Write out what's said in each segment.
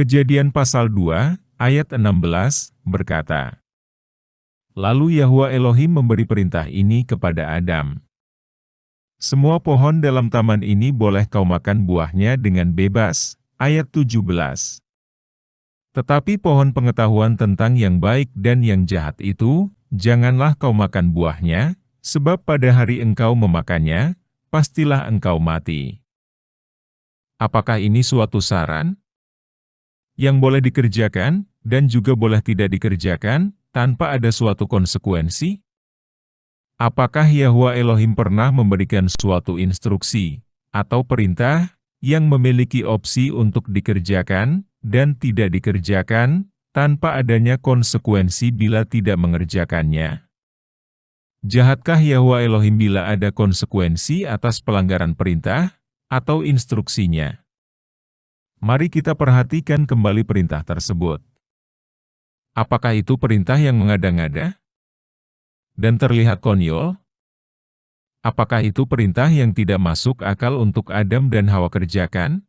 Kejadian pasal 2, ayat 16, berkata, Lalu Yahwa Elohim memberi perintah ini kepada Adam. Semua pohon dalam taman ini boleh kau makan buahnya dengan bebas. Ayat 17. Tetapi pohon pengetahuan tentang yang baik dan yang jahat itu, janganlah kau makan buahnya, sebab pada hari engkau memakannya, pastilah engkau mati. Apakah ini suatu saran yang boleh dikerjakan, dan juga boleh tidak dikerjakan, tanpa ada suatu konsekuensi? Apakah Yahwa Elohim pernah memberikan suatu instruksi, atau perintah, yang memiliki opsi untuk dikerjakan, dan tidak dikerjakan, tanpa adanya konsekuensi bila tidak mengerjakannya? Jahatkah Yahwa Elohim bila ada konsekuensi atas pelanggaran perintah, atau instruksinya? Mari kita perhatikan kembali perintah tersebut. Apakah itu perintah yang mengada-ngada dan terlihat konyol? Apakah itu perintah yang tidak masuk akal untuk Adam dan Hawa kerjakan?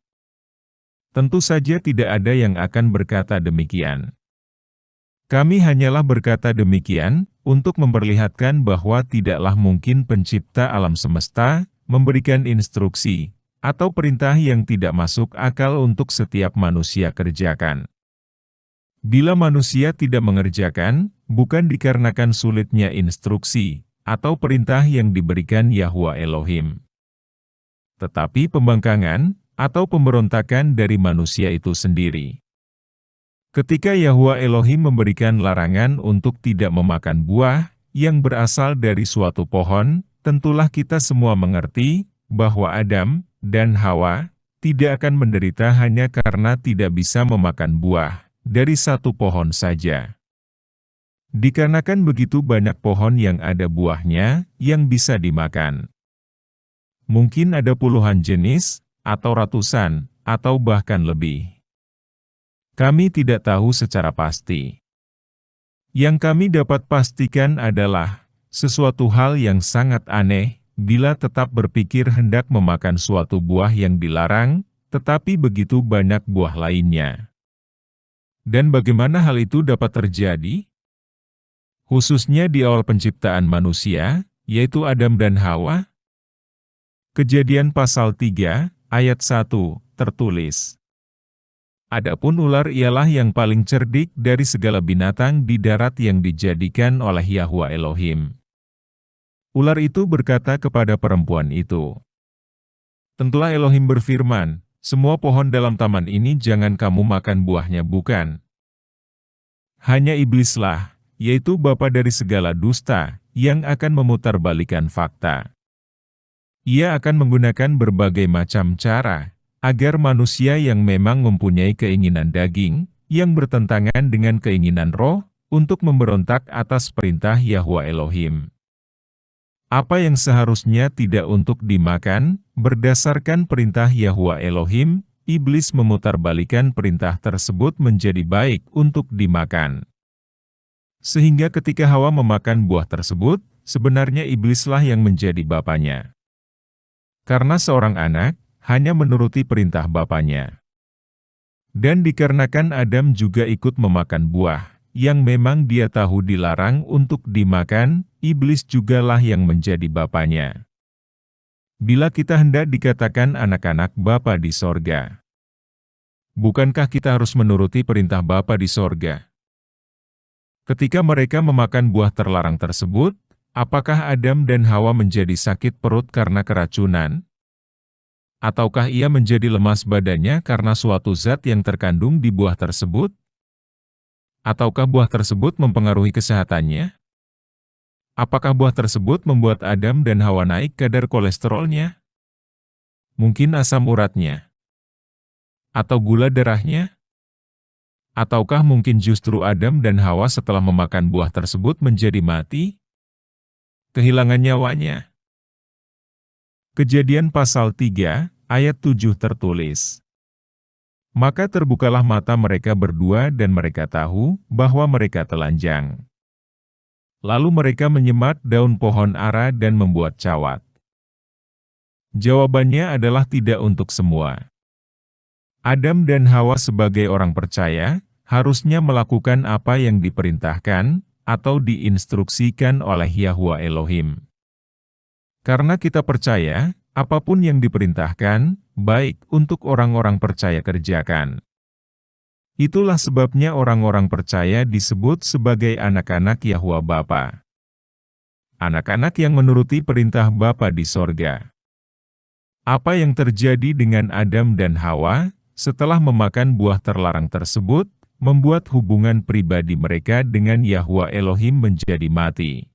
Tentu saja tidak ada yang akan berkata demikian. Kami hanyalah berkata demikian untuk memperlihatkan bahwa tidaklah mungkin pencipta alam semesta memberikan instruksi atau perintah yang tidak masuk akal untuk setiap manusia kerjakan. Bila manusia tidak mengerjakan, bukan dikarenakan sulitnya instruksi atau perintah yang diberikan Yahwa Elohim, tetapi pembangkangan atau pemberontakan dari manusia itu sendiri. Ketika Yahwa Elohim memberikan larangan untuk tidak memakan buah yang berasal dari suatu pohon, tentulah kita semua mengerti bahwa Adam dan Hawa tidak akan menderita hanya karena tidak bisa memakan buah dari satu pohon saja. Dikarenakan begitu banyak pohon yang ada buahnya yang bisa dimakan. Mungkin ada puluhan jenis, atau ratusan, atau bahkan lebih. Kami tidak tahu secara pasti. Yang kami dapat pastikan adalah sesuatu hal yang sangat aneh bila tetap berpikir hendak memakan suatu buah yang dilarang, tetapi begitu banyak buah lainnya. Dan bagaimana hal itu dapat terjadi? Khususnya di awal penciptaan manusia, yaitu Adam dan Hawa. Kejadian pasal 3, ayat 1, tertulis, Adapun ular ialah yang paling cerdik dari segala binatang di darat yang dijadikan oleh Yahwa Elohim. Ular itu berkata kepada perempuan itu, Tentulah Elohim berfirman, semua pohon dalam taman ini jangan kamu makan buahnya bukan? Hanya iblislah, yaitu bapa dari segala dusta, yang akan memutarbalikan fakta. Ia akan menggunakan berbagai macam cara, agar manusia yang memang mempunyai keinginan daging, yang bertentangan dengan keinginan roh, untuk memberontak atas perintah Yahwa Elohim. Apa yang seharusnya tidak untuk dimakan, berdasarkan perintah Yahwa Elohim, iblis memutarbalikan perintah tersebut menjadi baik untuk dimakan. Sehingga ketika Hawa memakan buah tersebut, sebenarnya iblislah yang menjadi bapanya. Karena seorang anak hanya menuruti perintah bapanya. Dan dikarenakan Adam juga ikut memakan buah yang memang dia tahu dilarang untuk dimakan, iblis jugalah yang menjadi bapanya. Bila kita hendak dikatakan anak-anak Bapa di sorga, bukankah kita harus menuruti perintah Bapa di sorga? Ketika mereka memakan buah terlarang tersebut, apakah Adam dan Hawa menjadi sakit perut karena keracunan? Ataukah ia menjadi lemas badannya karena suatu zat yang terkandung di buah tersebut? Ataukah buah tersebut mempengaruhi kesehatannya? Apakah buah tersebut membuat Adam dan Hawa naik kadar kolesterolnya? Mungkin asam uratnya? Atau gula darahnya? Ataukah mungkin justru Adam dan Hawa setelah memakan buah tersebut menjadi mati? Kehilangan nyawanya? Kejadian pasal 3, ayat 7 tertulis, Maka terbukalah mata mereka berdua dan mereka tahu bahwa mereka telanjang. Lalu mereka menyemat daun pohon ara dan membuat cawat. Jawabannya adalah tidak untuk semua. Adam dan Hawa sebagai orang percaya, harusnya melakukan apa yang diperintahkan, atau diinstruksikan oleh Yahwa Elohim. Karena kita percaya, apapun yang diperintahkan, baik untuk orang-orang percaya kerjakan. Itulah sebabnya orang-orang percaya disebut sebagai anak-anak Yahwa Bapa. Anak-anak yang menuruti perintah Bapa di sorga. Apa yang terjadi dengan Adam dan Hawa, setelah memakan buah terlarang tersebut, membuat hubungan pribadi mereka dengan Yahwa Elohim menjadi mati.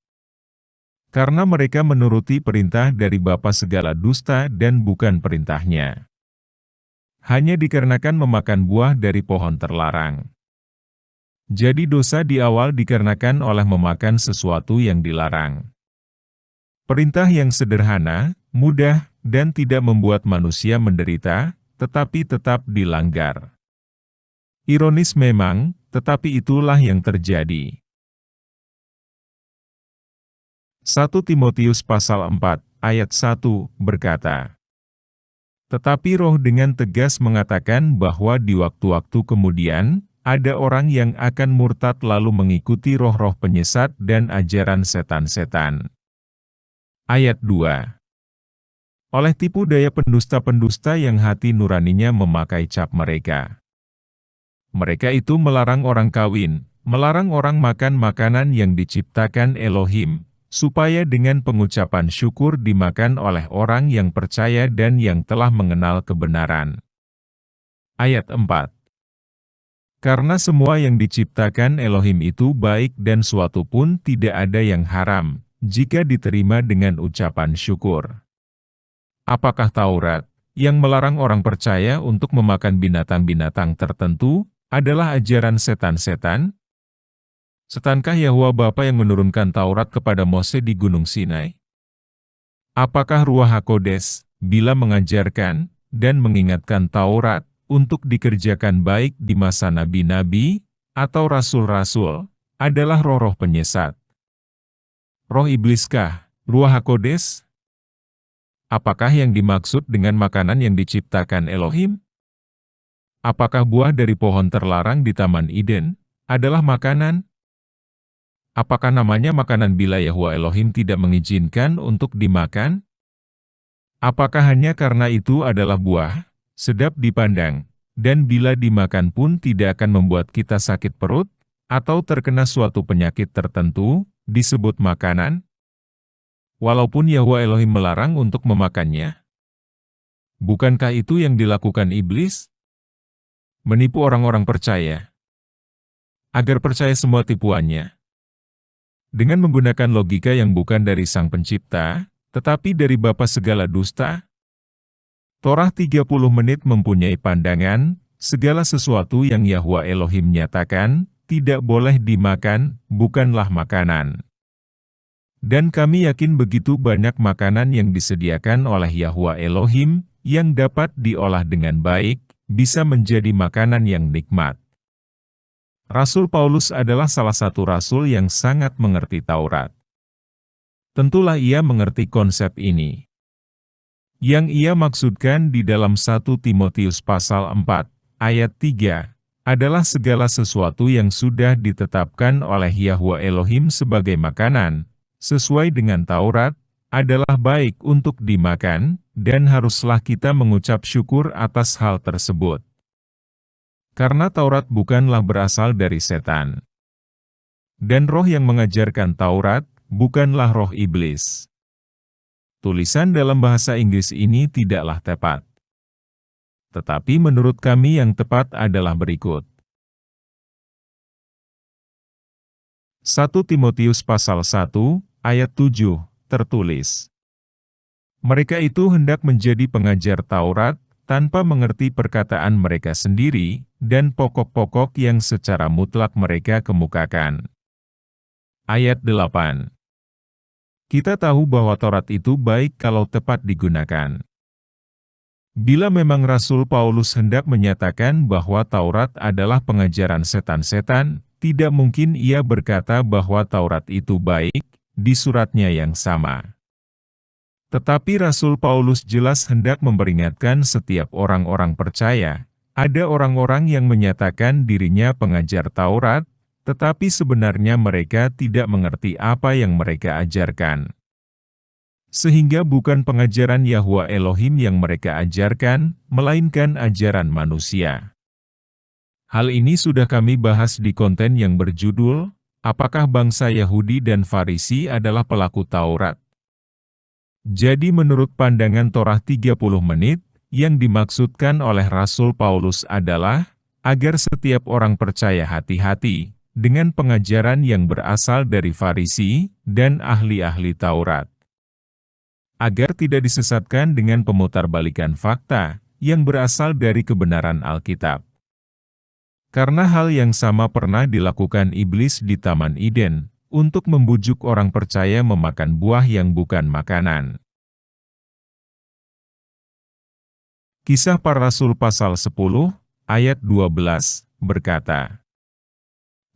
Karena mereka menuruti perintah dari bapa segala dusta dan bukan perintahnya. Hanya dikarenakan memakan buah dari pohon terlarang. Jadi dosa di awal dikarenakan oleh memakan sesuatu yang dilarang. Perintah yang sederhana, mudah, dan tidak membuat manusia menderita, tetapi tetap dilanggar. Ironis memang, tetapi itulah yang terjadi. 1 Timotius pasal 4, ayat 1, berkata, "Tetapi Roh dengan tegas mengatakan bahwa di waktu-waktu kemudian, ada orang yang akan murtad lalu mengikuti roh-roh penyesat dan ajaran setan-setan." Ayat 2. Oleh tipu daya pendusta-pendusta yang hati nuraninya memakai cap mereka. Mereka itu melarang orang kawin, melarang orang makan makanan yang diciptakan Elohim, supaya dengan pengucapan syukur dimakan oleh orang yang percaya dan yang telah mengenal kebenaran. Ayat 4. Karena semua yang diciptakan Elohim itu baik dan suatu pun tidak ada yang haram, jika diterima dengan ucapan syukur. Apakah Taurat, yang melarang orang percaya untuk memakan binatang-binatang tertentu, adalah ajaran setan-setan? Setankah Yahwa Bapa yang menurunkan Taurat kepada Mose di Gunung Sinai? Apakah Ruach HaKodes, bila mengajarkan dan mengingatkan Taurat untuk dikerjakan baik di masa nabi-nabi atau rasul-rasul, adalah roh-roh penyesat? Roh ibliskah, Ruach HaKodes? Apakah yang dimaksud dengan makanan yang diciptakan Elohim? Apakah buah dari pohon terlarang di Taman Eden adalah makanan? Apakah namanya makanan bila Yahwa Elohim tidak mengizinkan untuk dimakan? Apakah hanya karena itu adalah buah, sedap dipandang, dan bila dimakan pun tidak akan membuat kita sakit perut, atau terkena suatu penyakit tertentu, disebut makanan? Walaupun Yahwa Elohim melarang untuk memakannya. Bukankah itu yang dilakukan iblis? Menipu orang-orang percaya, agar percaya semua tipuannya. Dengan menggunakan logika yang bukan dari Sang Pencipta, tetapi dari bapa segala dusta. Torah 30 menit mempunyai pandangan, segala sesuatu yang Yahwa Elohim nyatakan, tidak boleh dimakan, bukanlah makanan. Dan kami yakin begitu banyak makanan yang disediakan oleh Yahwa Elohim, yang dapat diolah dengan baik, bisa menjadi makanan yang nikmat. Rasul Paulus adalah salah satu rasul yang sangat mengerti Taurat. Tentulah ia mengerti konsep ini. Yang ia maksudkan di dalam 1 Timotius pasal 4, ayat 3, adalah segala sesuatu yang sudah ditetapkan oleh Yahwa Elohim sebagai makanan, sesuai dengan Taurat, adalah baik untuk dimakan, dan haruslah kita mengucap syukur atas hal tersebut. Karena Taurat bukanlah berasal dari setan. Dan roh yang mengajarkan Taurat, bukanlah roh iblis. Tulisan dalam bahasa Inggris ini tidaklah tepat. Tetapi menurut kami yang tepat adalah berikut. 1 Timotius pasal 1, ayat 7, tertulis. Mereka itu hendak menjadi pengajar Taurat, tanpa mengerti perkataan mereka sendiri, dan pokok-pokok yang secara mutlak mereka kemukakan. Ayat 8. Kita tahu bahwa Taurat itu baik kalau tepat digunakan. Bila memang Rasul Paulus hendak menyatakan bahwa Taurat adalah pengajaran setan-setan, tidak mungkin ia berkata bahwa Taurat itu baik, di suratnya yang sama. Tetapi Rasul Paulus jelas hendak memperingatkan setiap orang-orang percaya, Ada orang-orang yang menyatakan dirinya pengajar Taurat, tetapi sebenarnya mereka tidak mengerti apa yang mereka ajarkan. Sehingga bukan pengajaran Yahwa Elohim yang mereka ajarkan, melainkan ajaran manusia. Hal ini sudah kami bahas di konten yang berjudul, Apakah bangsa Yahudi dan Farisi adalah pelaku Taurat? Jadi menurut pandangan Torah 30 menit, yang dimaksudkan oleh Rasul Paulus adalah, agar setiap orang percaya hati-hati, dengan pengajaran yang berasal dari Farisi, dan ahli-ahli Taurat. Agar tidak disesatkan dengan pemutarbalikan fakta, yang berasal dari kebenaran Alkitab. Karena hal yang sama pernah dilakukan iblis di Taman Eden, untuk membujuk orang percaya memakan buah yang bukan makanan. Kisah Para Rasul pasal 10, ayat 12, berkata,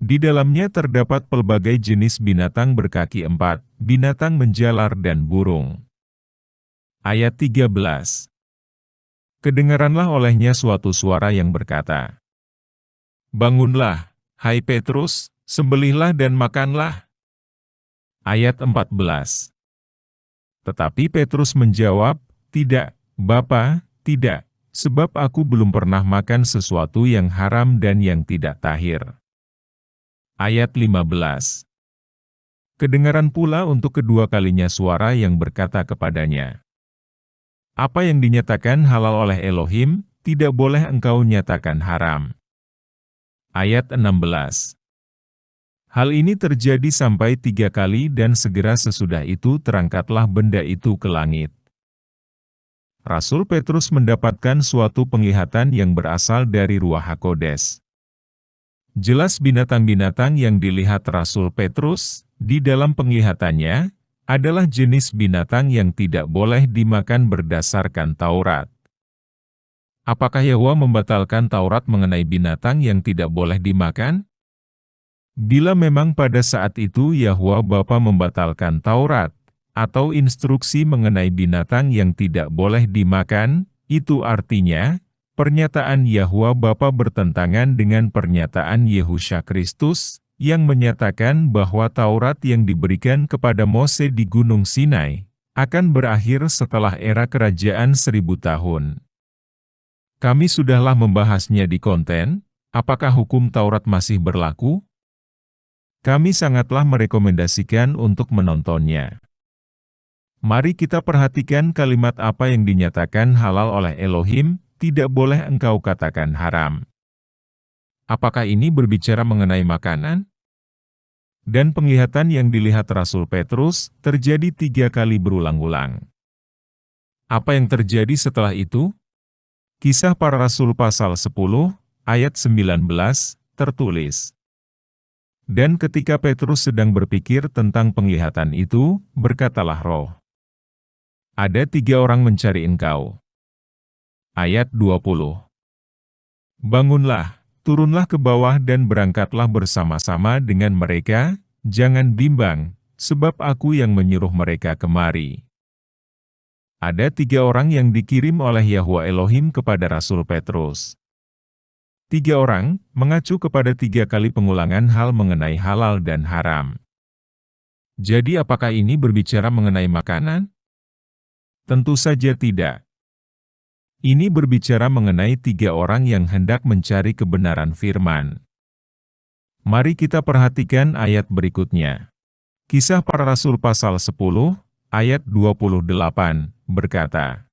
di dalamnya terdapat pelbagai jenis binatang berkaki 4, binatang menjalar dan burung. Ayat 13. Kedengaranlah olehnya suatu suara yang berkata, bangunlah, hai Petrus, sembelihlah dan makanlah. Ayat 14. Tetapi Petrus menjawab, tidak, Bapa, tidak, sebab aku belum pernah makan sesuatu yang haram dan yang tidak tahir. Ayat 15. Kedengaran pula untuk kedua kalinya suara yang berkata kepadanya, apa yang dinyatakan halal oleh Elohim, tidak boleh engkau nyatakan haram. Ayat 16. Hal ini terjadi sampai 3 kali dan segera sesudah itu terangkatlah benda itu ke langit. Rasul Petrus mendapatkan suatu penglihatan yang berasal dari Ruach HaKodes. Jelas binatang-binatang yang dilihat Rasul Petrus, di dalam penglihatannya, adalah jenis binatang yang tidak boleh dimakan berdasarkan Taurat. Apakah Yahwa membatalkan Taurat mengenai binatang yang tidak boleh dimakan? Bila memang pada saat itu Yahwa Bapa membatalkan Taurat, atau instruksi mengenai binatang yang tidak boleh dimakan, itu artinya, pernyataan Yahwa Bapa bertentangan dengan pernyataan Yehusha Kristus, yang menyatakan bahwa Taurat yang diberikan kepada Mose di Gunung Sinai, akan berakhir setelah era kerajaan 1000 tahun. Kami sudahlah membahasnya di konten, apakah hukum Taurat masih berlaku? Kami sangatlah merekomendasikan untuk menontonnya. Mari kita perhatikan kalimat apa yang dinyatakan halal oleh Elohim, tidak boleh engkau katakan haram. Apakah ini berbicara mengenai makanan? Dan penglihatan yang dilihat Rasul Petrus, terjadi 3 kali berulang-ulang. Apa yang terjadi setelah itu? Kisah Para Rasul pasal 10, ayat 19, tertulis. Dan ketika Petrus sedang berpikir tentang penglihatan itu, berkatalah Roh, ada 3 orang mencari engkau. Ayat 20. Bangunlah, turunlah ke bawah dan berangkatlah bersama-sama dengan mereka, jangan bimbang, sebab aku yang menyuruh mereka kemari. Ada 3 orang yang dikirim oleh Yahwa Elohim kepada Rasul Petrus. 3 orang, mengacu kepada 3 kali pengulangan hal mengenai halal dan haram. Jadi apakah ini berbicara mengenai makanan? Tentu saja tidak. Ini berbicara mengenai 3 orang yang hendak mencari kebenaran firman. Mari kita perhatikan ayat berikutnya. Kisah Para Rasul pasal 10, ayat 28, berkata,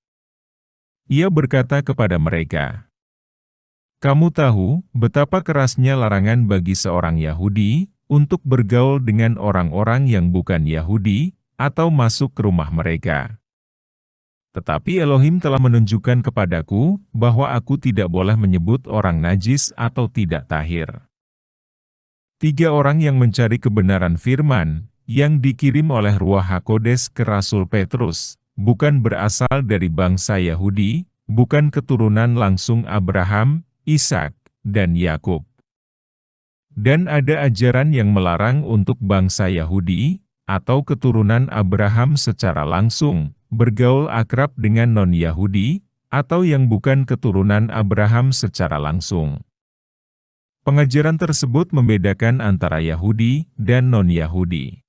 ia berkata kepada mereka, kamu tahu betapa kerasnya larangan bagi seorang Yahudi untuk bergaul dengan orang-orang yang bukan Yahudi, atau masuk ke rumah mereka. Tetapi Elohim telah menunjukkan kepadaku bahwa aku tidak boleh menyebut orang najis atau tidak tahir. 3 orang yang mencari kebenaran firman, yang dikirim oleh Ruach HaKodes ke Rasul Petrus, bukan berasal dari bangsa Yahudi, bukan keturunan langsung Abraham, Ishak, dan Yakub. Dan ada ajaran yang melarang untuk bangsa Yahudi, atau keturunan Abraham secara langsung, bergaul akrab dengan non-Yahudi, atau yang bukan keturunan Abraham secara langsung. Pengajaran tersebut membedakan antara Yahudi dan non-Yahudi.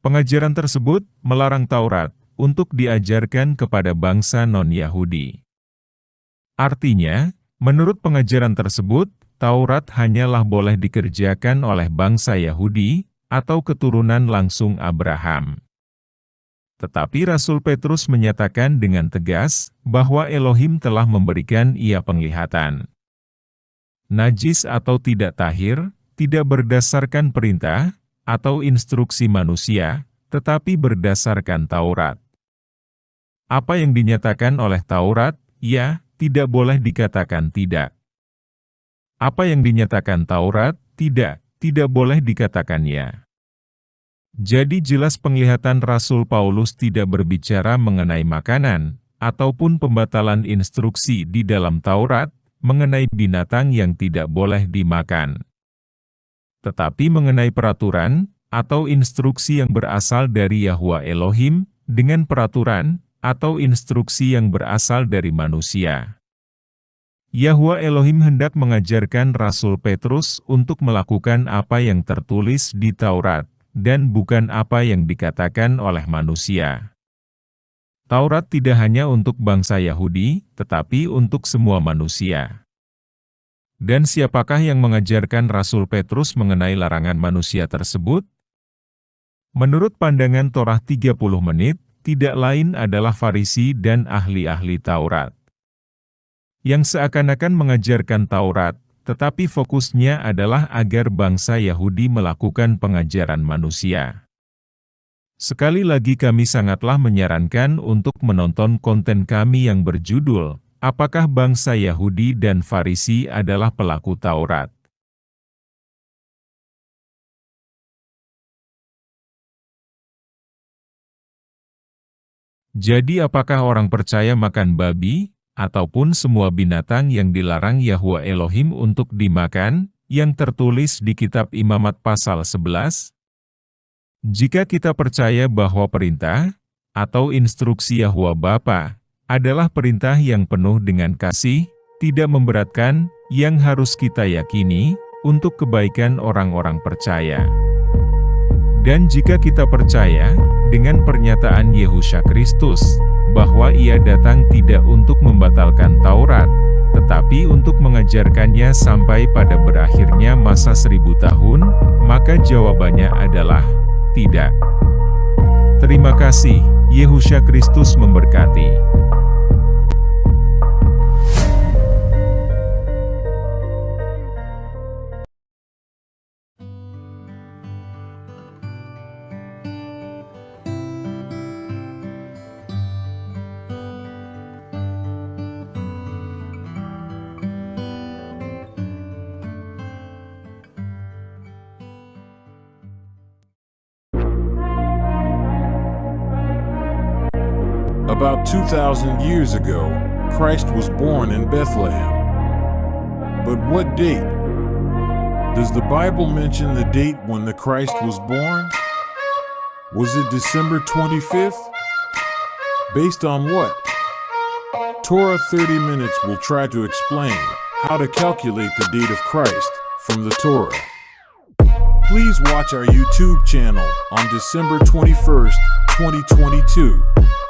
Pengajaran tersebut melarang Taurat untuk diajarkan kepada bangsa non-Yahudi. Artinya, menurut pengajaran tersebut, Taurat hanyalah boleh dikerjakan oleh bangsa Yahudi atau keturunan langsung Abraham. Tetapi Rasul Petrus menyatakan dengan tegas bahwa Elohim telah memberikan ia penglihatan. Najis atau tidak tahir, tidak berdasarkan perintah atau instruksi manusia, tetapi berdasarkan Taurat. Apa yang dinyatakan oleh Taurat, ya, tidak boleh dikatakan tidak. Apa yang dinyatakan Taurat, tidak boleh dikatakan ya. Jadi jelas penglihatan Rasul Paulus tidak berbicara mengenai makanan, ataupun pembatalan instruksi di dalam Taurat, mengenai binatang yang tidak boleh dimakan. Tetapi mengenai peraturan, atau instruksi yang berasal dari Yahwa Elohim, dengan peraturan, atau instruksi yang berasal dari manusia. Yahwa Elohim hendak mengajarkan Rasul Petrus untuk melakukan apa yang tertulis di Taurat, dan bukan apa yang dikatakan oleh manusia. Taurat tidak hanya untuk bangsa Yahudi, tetapi untuk semua manusia. Dan siapakah yang mengajarkan Rasul Petrus mengenai larangan manusia tersebut? Menurut pandangan Torah 30 menit, tidak lain adalah Farisi dan ahli-ahli Taurat. Yang seakan-akan mengajarkan Taurat, tetapi fokusnya adalah agar bangsa Yahudi melakukan pengajaran manusia. Sekali lagi kami sangatlah menyarankan untuk menonton konten kami yang berjudul, Apakah Bangsa Yahudi dan Farisi adalah Pelaku Taurat? Jadi apakah orang percaya makan babi, ataupun semua binatang yang dilarang Yahwa Elohim untuk dimakan, yang tertulis di kitab Imamat pasal 11? Jika kita percaya bahwa perintah, atau instruksi Yahwa Bapa, adalah perintah yang penuh dengan kasih, tidak memberatkan, yang harus kita yakini, untuk kebaikan orang-orang percaya. Dan jika kita percaya, dengan pernyataan Yehusha Kristus, bahwa ia datang tidak untuk membatalkan Taurat, tetapi untuk mengajarkannya sampai pada berakhirnya masa 1000 tahun, maka jawabannya adalah tidak. Terima kasih, Yehusha Kristus memberkati. About 2,000 years ago, Christ was born in Bethlehem. But what date? Does the Bible mention the date when the Christ was born? Was it December 25th? Based on what? Torah 30 Minutes will try to explain how to calculate the date of Christ from the Torah. Please watch our YouTube channel on December 21st, 2022.